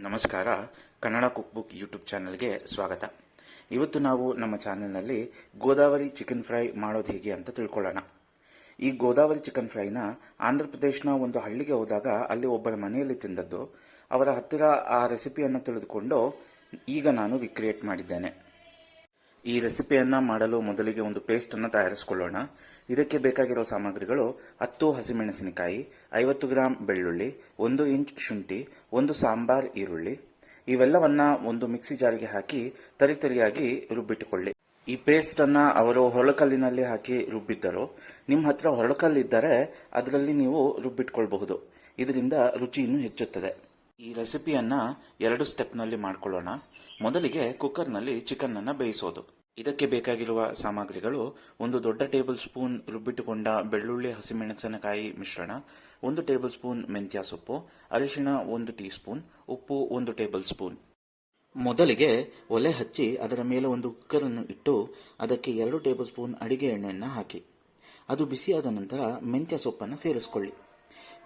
ನಮಸ್ಕಾರ. Kannada cook book YouTube ಚಾನಲ್ಗೆ ಸ್ವಾಗತ. ಇವತ್ತು ನಾವು ನಮ್ಮ ಚಾನೆಲ್ನಲ್ಲಿ ಗೋದಾವರಿ ಚಿಕನ್ ಫ್ರೈ ಮಾಡೋದು ಹೇಗೆ ಅಂತ ತಿಳ್ಕೊಳ್ಳೋಣ. ಈ ಗೋದಾವರಿ ಚಿಕನ್ ಫ್ರೈನ ಆಂಧ್ರ ಪ್ರದೇಶನ ಒಂದು ಹಳ್ಳಿಗೆ ಹೋದಾಗ ಅಲ್ಲಿ ಒಬ್ಬರ ಮನೆಯಲ್ಲಿ ತಿಂದದ್ದು. ಅವರ ಹತ್ತಿರ ಆ ರೆಸಿಪಿಯನ್ನು ತಿಳಿದುಕೊಂಡು ಈಗ ನಾನು ರಿಕ್ರಿಯೇಟ್ ಮಾಡಿದ್ದೇನೆ. ಈ ರೆಸಿಪಿಯನ್ನು ಮಾಡಲು ಮೊದಲಿಗೆ ಒಂದು ಪೇಸ್ಟನ್ನು ತಯಾರಿಸಿಕೊಳ್ಳೋಣ. ಇದಕ್ಕೆ ಬೇಕಾಗಿರೋ ಸಾಮಗ್ರಿಗಳು 10 ಹಸಿಮೆಣಸಿನಕಾಯಿ, 50 ಗ್ರಾಂ ಬೆಳ್ಳುಳ್ಳಿ, 1 ಇಂಚ್ ಶುಂಠಿ, 1 ಸಾಂಬಾರ್ ಈರುಳ್ಳಿ. ಇವೆಲ್ಲವನ್ನ ಒಂದು ಮಿಕ್ಸಿ ಜಾರಿಗೆ ಹಾಕಿ ತರಿತರಿಯಾಗಿ ರುಬ್ಬಿಟ್ಟುಕೊಳ್ಳಿ. ಈ ಪೇಸ್ಟನ್ನು ಅವರು ಹೊರಕಲ್ಲಿನಲ್ಲಿ ಹಾಕಿ ರುಬ್ಬಿದ್ದರು. ನಿಮ್ಮ ಹತ್ರ ಹೊರಕಲ್ಲಿದ್ದರೆ ಅದರಲ್ಲಿ ನೀವು ರುಬ್ಬಿಟ್ಕೊಳ್ಬಹುದು. ಇದರಿಂದ ರುಚಿ ಇನ್ನೂ ಹೆಚ್ಚುತ್ತದೆ. ಈ ರೆಸಿಪಿಯನ್ನು 2 ಸ್ಟೆಪ್ನಲ್ಲಿ ಮಾಡಿಕೊಳ್ಳೋಣ. ಮೊದಲಿಗೆ ಕುಕ್ಕರ್ನಲ್ಲಿ ಚಿಕನ್ ಅನ್ನು ಬೇಯಿಸೋದು. ಇದಕ್ಕೆ ಬೇಕಾಗಿರುವ ಸಾಮಗ್ರಿಗಳು: 1 ದೊಡ್ಡ ಟೇಬಲ್ ಸ್ಪೂನ್ ರುಬ್ಬಿಟ್ಟುಕೊಂಡ ಬೆಳ್ಳುಳ್ಳಿ ಹಸಿಮೆಣಸಿನಕಾಯಿ ಮಿಶ್ರಣ, 1 ಟೇಬಲ್ ಸ್ಪೂನ್ ಮೆಂತ್ಯ ಸೊಪ್ಪು, ಅರಿಶಿಣ 1 ಟೀ ಸ್ಪೂನ್, ಉಪ್ಪು 1 ಟೇಬಲ್ ಸ್ಪೂನ್. ಮೊದಲಿಗೆ ಒಲೆ ಹಚ್ಚಿ ಅದರ ಮೇಲೆ ಒಂದು ಕುಕ್ಕರ್ ಅನ್ನು ಇಟ್ಟು ಅದಕ್ಕೆ 2 ಟೇಬಲ್ ಸ್ಪೂನ್ ಅಡಿಗೆ ಎಣ್ಣೆಯನ್ನು ಹಾಕಿ ಅದು ಬಿಸಿಯಾದ ನಂತರ ಮೆಂತ್ಯ ಸೊಪ್ಪನ್ನು ಸೇರಿಸಿಕೊಳ್ಳಿ.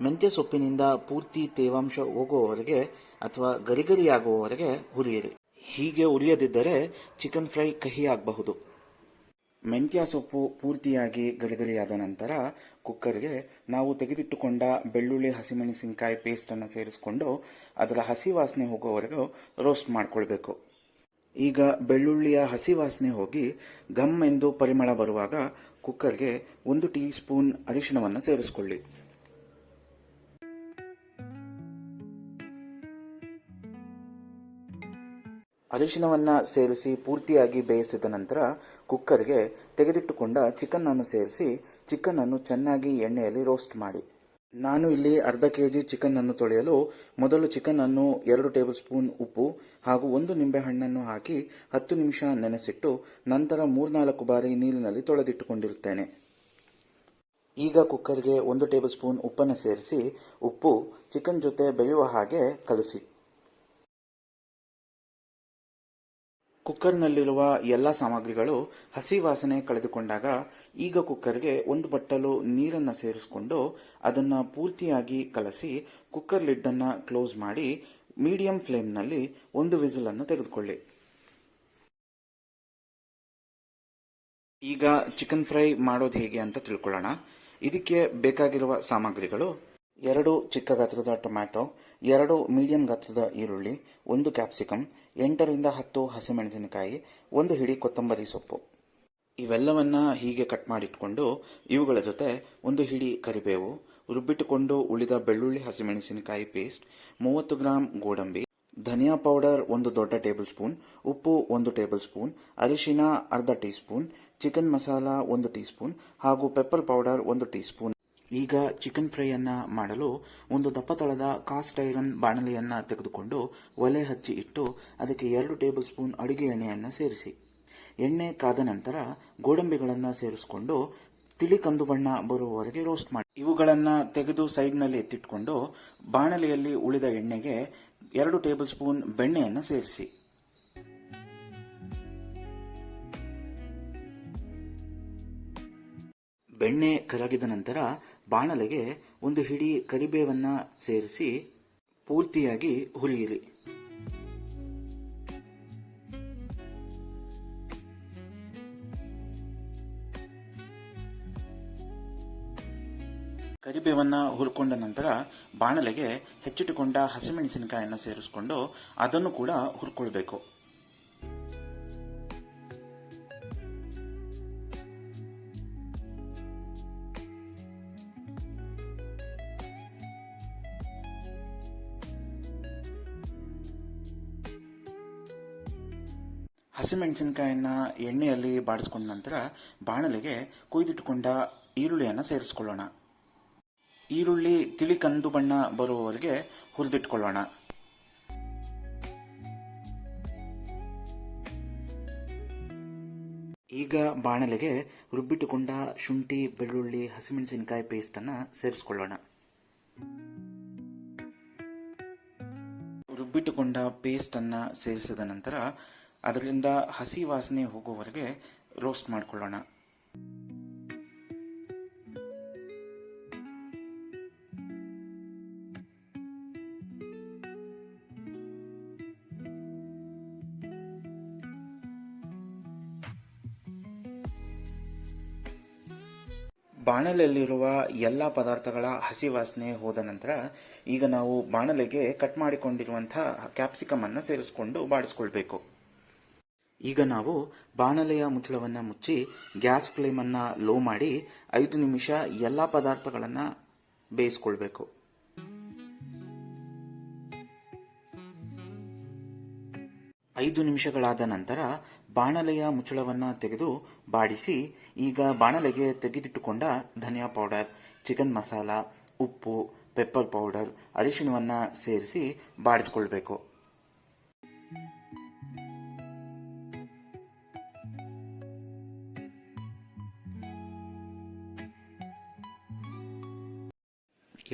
ಮೆಂತ್ಯ ಸೊಪ್ಪಿನಿಂದ ಪೂರ್ತಿ ತೇವಾಂಶ ಹೋಗುವವರೆಗೆ ಅಥವಾ ಗರಿಗರಿಯಾಗುವವರೆಗೆ ಹುರಿಯಿರಿ. ಹೀಗೆ ಉರಿಯದಿದ್ದರೆ ಚಿಕನ್ ಫ್ರೈ ಕಹಿಯಾಗಬಹುದು. ಮೆಂತ್ಯ ಸೊಪ್ಪು ಪೂರ್ತಿಯಾಗಿ ಗರಿಗರಿಯಾದ ನಂತರ ಕುಕ್ಕರ್ಗೆ ನಾವು ತೆಗೆದಿಟ್ಟುಕೊಂಡ ಬೆಳ್ಳುಳ್ಳಿ ಹಸಿಮೆಣಸಿನಕಾಯಿ ಪೇಸ್ಟನ್ನು ಸೇರಿಸಿಕೊಂಡು ಅದರ ಹಸಿ ವಾಸನೆ ಹೋಗುವವರೆಗೂ ರೋಸ್ಟ್ ಮಾಡಿಕೊಳ್ಬೇಕು. ಈಗ ಬೆಳ್ಳುಳ್ಳಿಯ ಹಸಿ ವಾಸನೆ ಹೋಗಿ ಘಮ್ ಎಂದು ಪರಿಮಳ ಬರುವಾಗ ಕುಕ್ಕರ್ಗೆ 1 ಟೀ ಸ್ಪೂನ್ ಅರಿಶಿಣವನ್ನು ಸೇರಿಸಿಕೊಳ್ಳಿ. ಅರಿಶಿಣವನ್ನು ಸೇರಿಸಿ ಪೂರ್ತಿಯಾಗಿ ಬೇಯಿಸಿದ ನಂತರ ಕುಕ್ಕರ್ಗೆ ತೆಗೆದಿಟ್ಟುಕೊಂಡ ಚಿಕನ್ ಅನ್ನು ಸೇರಿಸಿ ಚಿಕನ್ ಅನ್ನು ಚೆನ್ನಾಗಿ ಎಣ್ಣೆಯಲ್ಲಿ ರೋಸ್ಟ್ ಮಾಡಿ. ನಾನು ಇಲ್ಲಿ ಅರ್ಧ ಕೆಜಿ ಚಿಕನ್ ಅನ್ನು ತೊಳೆಯಲು ಮೊದಲು ಚಿಕನ್ ಅನ್ನು 2 ಟೇಬಲ್ ಸ್ಪೂನ್ ಉಪ್ಪು ಹಾಗೂ 1 ನಿಂಬೆಹಣ್ಣನ್ನು ಹಾಕಿ 10 ನಿಮಿಷ ನೆನೆಸಿಟ್ಟು ನಂತರ 3-4 ಬಾರಿ ನೀರಿನಲ್ಲಿ ತೊಳೆದಿಟ್ಟುಕೊಂಡಿರುತ್ತೇನೆ. ಈಗ ಕುಕ್ಕರ್ಗೆ 1 ಟೇಬಲ್ ಸ್ಪೂನ್ ಉಪ್ಪನ್ನು ಸೇರಿಸಿ ಉಪ್ಪು ಚಿಕನ್ ಜೊತೆ ಬೆಳೆಯುವ ಹಾಗೆ ಕಲಸಿ. ಕುಕ್ಕರ್ನಲ್ಲಿರುವ ಎಲ್ಲ ಸಾಮಗ್ರಿಗಳು ಹಸಿ ವಾಸನೆ ಕಳೆದುಕೊಂಡಾಗ ಈಗ ಕುಕ್ಕರ್ಗೆ 1 ಬಟ್ಟಲು ನೀರನ್ನು ಸೇರಿಸಿಕೊಂಡು ಅದನ್ನು ಪೂರ್ತಿಯಾಗಿ ಕಲಸಿ ಕುಕ್ಕರ್ ಲಿಡ್ಡನ್ನು ಕ್ಲೋಸ್ ಮಾಡಿ ಮೀಡಿಯಂ ಫ್ಲೇಮ್ನಲ್ಲಿ 1 ವಿಸಿಲನ್ನು ತೆಗೆದುಕೊಳ್ಳಿ. ಈಗ ಚಿಕನ್ ಫ್ರೈ ಮಾಡೋದು ಹೇಗೆ ಅಂತ ತಿಳ್ಕೊಳ್ಳೋಣ. ಇದಕ್ಕೆ ಬೇಕಾಗಿರುವ ಸಾಮಗ್ರಿಗಳು: 2 ಚಿಕ್ಕ ಗಾತ್ರದ ಟೊಮ್ಯಾಟೊ, 2 ಮೀಡಿಯಂ ಗಾತ್ರದ ಈರುಳ್ಳಿ, 1 ಕ್ಯಾಪ್ಸಿಕಮ್, 8ರಿಂದ 10 ಹಸಿಮೆಣಸಿನಕಾಯಿ, 1 ಹಿಡಿ ಕೊತ್ತಂಬರಿ ಸೊಪ್ಪು. ಇವೆಲ್ಲವನ್ನ ಹೀಗೆ ಕಟ್ ಮಾಡಿಟ್ಕೊಂಡು ಇವುಗಳ ಜೊತೆ 1 ಹಿಡಿ ಕರಿಬೇವು, ರುಬ್ಬಿಟ್ಟುಕೊಂಡು ಉಳಿದ ಬೆಳ್ಳುಳ್ಳಿ ಹಸಿಮೆಣಸಿನಕಾಯಿ ಪೇಸ್ಟ್, 30 ಗ್ರಾಂ ಗೋಡಂಬಿ, ಧನಿಯಾ ಪೌಡರ್ 1 ದೊಡ್ಡ ಟೇಬಲ್ ಸ್ಪೂನ್, ಉಪ್ಪು 1 ಟೇಬಲ್ ಸ್ಪೂನ್, ಅರಿಶಿಣ ಅರ್ಧ tea spoon, chicken masala 1 tea spoon ಹಾಗೂ ಪೆಪ್ಪರ್ ಪೌಡರ್ 1 ಟೀ ಸ್ಪೂನ್. ಈಗ ಚಿಕನ್ ಫ್ರೈಯನ್ನು ಮಾಡಲು ಒಂದು ದಪ್ಪತಳದ ಕಾಸ್ಟ್ ಐರನ್ ಬಾಣಲೆಯನ್ನು ತೆಗೆದುಕೊಂಡು ಒಲೆ ಹಚ್ಚಿ ಇಟ್ಟು ಅದಕ್ಕೆ 2 ಟೇಬಲ್ ಸ್ಪೂನ್ ಅಡುಗೆ ಎಣ್ಣೆಯನ್ನು ಸೇರಿಸಿ. ಎಣ್ಣೆ ಕಾದ ನಂತರ ಗೋಡಂಬಿಗಳನ್ನು ಸೇರಿಸಿಕೊಂಡು ತಿಳಿ ಕಂದು ಬಣ್ಣ ಬರುವವರೆಗೆ ರೋಸ್ಟ್ ಮಾಡಿ. ಇವುಗಳನ್ನು ತೆಗೆದು ಸೈಡ್ನಲ್ಲಿ ಎತ್ತಿಟ್ಕೊಂಡು ಬಾಣಲೆಯಲ್ಲಿ ಉಳಿದ ಎಣ್ಣೆಗೆ 2 ಟೇಬಲ್ ಸ್ಪೂನ್ ಬೆಣ್ಣೆಯನ್ನು ಸೇರಿಸಿ. ಬೆಣ್ಣೆ ಕರಗಿದ ನಂತರ ಬಾಣಲೆಗೆ 1 ಹಿಡಿ ಕರಿಬೇವನ್ನು ಸೇರಿಸಿ ಪೂರ್ತಿಯಾಗಿ ಹುರಿಯಿರಿ. ಕರಿಬೇವನ್ನು ಹುರ್ಕೊಂಡ ನಂತರ ಬಾಣಲೆಗೆ ಹೆಚ್ಚಿಟ್ಟುಕೊಂಡ ಹಸಿಮೆಣಸಿನಕಾಯಿಯನ್ನು ಸೇರಿಸಿಕೊಂಡು ಅದನ್ನು ಕೂಡ ಹುರ್ಕೊಳ್ಬೇಕು. ಹಸಿಮೆಣಸಿನಕಾಯಿನ ಎಣ್ಣೆಯಲ್ಲಿ ಬಾಡಿಸ್ಕೊಂಡ ನಂತರ ಬಾಣಲೆಗೆ ಕೊಯ್ದಿಟ್ಟುಕೊಂಡ ಈರುಳ್ಳಿಯನ್ನು ಸೇರಿಸಿಕೊಳ್ಳೋಣ. ಈರುಳ್ಳಿ ತಿಳಿ ಕಂದು ಬಣ್ಣ ಬರುವವರೆಗೆ ಹುರಿದಿಟ್ಕೊಳ್ಳೋಣ. ಈಗ ಬಾಣಲೆಗೆ ರುಬ್ಬಿಟ್ಟುಕೊಂಡ ಶುಂಠಿ, ಬೆಳ್ಳುಳ್ಳಿ, ಹಸಿಮೆಣಸಿನಕಾಯಿ ಪೇಸ್ಟನ್ನು ಸೇರಿಸಿಕೊಳ್ಳೋಣ. ರುಬ್ಬಿಟ್ಟುಕೊಂಡ ಪೇಸ್ಟನ್ನು ಸೇರಿಸಿದ ನಂತರ ಅದರಿಂದ ಹಸಿ ವಾಸನೆ ಹೋಗುವವರೆಗೆ ರೋಸ್ಟ್ ಮಾಡಿಕೊಳ್ಳೋಣ. ಬಾಣಲೆಯಲ್ಲಿರುವ ಎಲ್ಲ ಪದಾರ್ಥಗಳ ಹಸಿ ವಾಸನೆ ಹೋದ ನಂತರ ಈಗ ನಾವು ಬಾಣಲೆಗೆ ಕಟ್ ಮಾಡಿಕೊಂಡಿರುವಂತಹ ಕ್ಯಾಪ್ಸಿಕಮ್ ಅನ್ನು ಸೇರಿಸಿಕೊಂಡು ಬಾಡಿಸ್ಕೊಳ್ಬೇಕು. ಈಗ ನಾವು ಬಾಣಲೆಯ ಮುಚ್ಚಳವನ್ನು ಮುಚ್ಚಿ ಗ್ಯಾಸ್ ಫ್ಲೇಮನ್ನು ಲೋ ಮಾಡಿ 5 ನಿಮಿಷ ಎಲ್ಲ ಪದಾರ್ಥಗಳನ್ನು ಬೇಯಿಸ್ಕೊಳ್ಬೇಕು. ಐದು ನಿಮಿಷಗಳಾದ ನಂತರ ಬಾಣಲೆಯ ಮುಚ್ಚಳವನ್ನು ತೆಗೆದು ಬಾಡಿಸಿ ಈಗ ಬಾಣಲೆಗೆ ತೆಗೆದಿಟ್ಟುಕೊಂಡ ಧನಿಯಾ ಪೌಡರ್, ಚಿಕನ್ ಮಸಾಲ, ಉಪ್ಪು, ಪೆಪ್ಪರ್ ಪೌಡರ್, ಅರಿಶಿಣವನ್ನು ಸೇರಿಸಿ ಬಾಡಿಸ್ಕೊಳ್ಬೇಕು.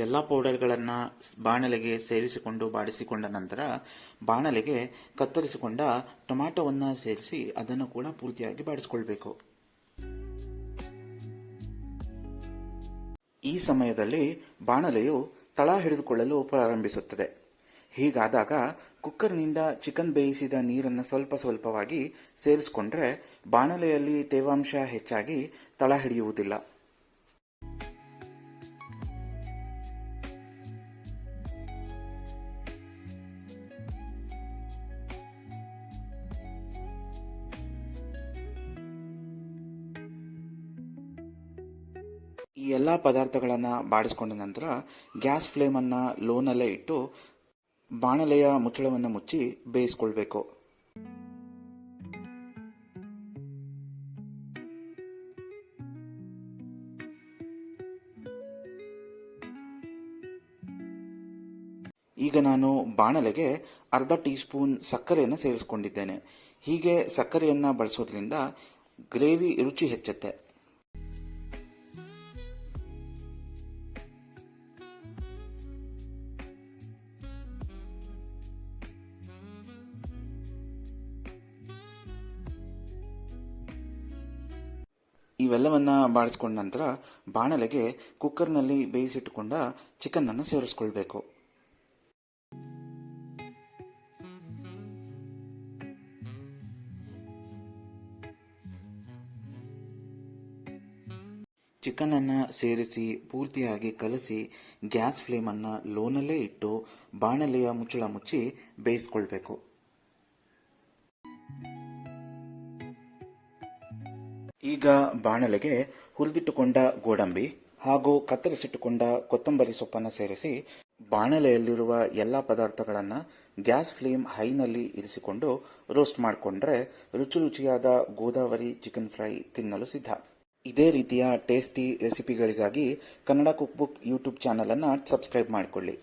ಎಲ್ಲ ಪೌಡರ್ಗಳನ್ನು ಬಾಣಲೆಗೆ ಸೇರಿಸಿಕೊಂಡು ಬಾಡಿಸಿಕೊಂಡ ನಂತರ ಬಾಣಲೆಗೆ ಕತ್ತರಿಸಿಕೊಂಡ ಟೊಮ್ಯಾಟೊವನ್ನು ಸೇರಿಸಿ ಅದನ್ನು ಕೂಡ ಪೂರ್ತಿಯಾಗಿ ಬಾಡಿಸಿಕೊಳ್ಬೇಕು. ಈ ಸಮಯದಲ್ಲಿ ಬಾಣಲೆಯು ತಳ ಹಿಡಿದುಕೊಳ್ಳಲು ಪ್ರಾರಂಭಿಸುತ್ತದೆ. ಹೀಗಾದಾಗ ಕುಕ್ಕರ್ನಿಂದ ಚಿಕನ್ ಬೇಯಿಸಿದ ನೀರನ್ನು ಸ್ವಲ್ಪ ಸ್ವಲ್ಪವಾಗಿ ಸೇರಿಸಿಕೊಂಡ್ರೆ ಬಾಣಲೆಯಲ್ಲಿ ತೇವಾಂಶ ಹೆಚ್ಚಾಗಿ ತಳ ಹಿಡಿಯುವುದಿಲ್ಲ. ಈ ಎಲ್ಲ ಪದಾರ್ಥಗಳನ್ನು ಬಾಡಿಸ್ಕೊಂಡ ನಂತರ ಗ್ಯಾಸ್ ಫ್ಲೇಮನ್ನು ಲೋನಲ್ಲೇ ಇಟ್ಟು ಬಾಣಲೆಯ ಮುಚ್ಚಳವನ್ನು ಮುಚ್ಚಿ ಬೇಯಿಸ್ಕೊಳ್ಬೇಕು. ಈಗ ನಾನು ಬಾಣಲೆಗೆ ಅರ್ಧ ಟೀ ಸ್ಪೂನ್ ಸಕ್ಕರೆಯನ್ನು ಸೇರಿಸ್ಕೊಂಡಿದ್ದೇನೆ. ಹೀಗೆ ಸಕ್ಕರೆಯನ್ನು ಬಳಸೋದ್ರಿಂದ ಗ್ರೇವಿ ರುಚಿ ಹೆಚ್ಚುತ್ತೆ. ಇವೆಲ್ಲವನ್ನು ಬಾಡಿಸ್ಕೊಂಡ ನಂತರ ಬಾಣಲೆಗೆ ಕುಕ್ಕರ್ನಲ್ಲಿ ಬೇಯಿಸಿಟ್ಟುಕೊಂಡ ಚಿಕನ್ನನ್ನು ಸೇರಿಸ್ಕೊಳ್ಬೇಕು. ಚಿಕನನ್ನು ಸೇರಿಸಿ ಪೂರ್ತಿಯಾಗಿ ಕಲಸಿ ಗ್ಯಾಸ್ ಫ್ಲೇಮನ್ನು ಲೋನಲ್ಲೇ ಇಟ್ಟು ಬಾಣಲೆಯ ಮುಚ್ಚಳ ಮುಚ್ಚಿ ಬೇಯಿಸ್ಕೊಳ್ಬೇಕು. ಈಗ ಬಾಣಲೆಗೆ ಹುರಿದಿಟ್ಟುಕೊಂಡ ಗೋಡಂಬಿ ಹಾಗೂ ಕತ್ತರಿಸಿಟ್ಟುಕೊಂಡ ಕೊತ್ತಂಬರಿ ಸೊಪ್ಪನ್ನು ಸೇರಿಸಿ ಬಾಣಲೆಯಲ್ಲಿರುವ ಎಲ್ಲ ಪದಾರ್ಥಗಳನ್ನು ಗ್ಯಾಸ್ ಫ್ಲೇಮ್ ಹೈನಲ್ಲಿ ಇರಿಸಿಕೊಂಡು ರೋಸ್ಟ್ ಮಾಡಿಕೊಂಡ್ರೆ ರುಚಿ ರುಚಿಯಾದ ಗೋದಾವರಿ ಚಿಕನ್ ಫ್ರೈ ತಿನ್ನಲು ಸಿದ್ಧ. ಇದೇ ರೀತಿಯ ಟೇಸ್ಟಿ ರೆಸಿಪಿಗಳಿಗಾಗಿ Kannada cook book YouTube channel ಅನ್ನು ಸಬ್ಸ್ಕ್ರೈಬ್ ಮಾಡಿಕೊಳ್ಳಿ.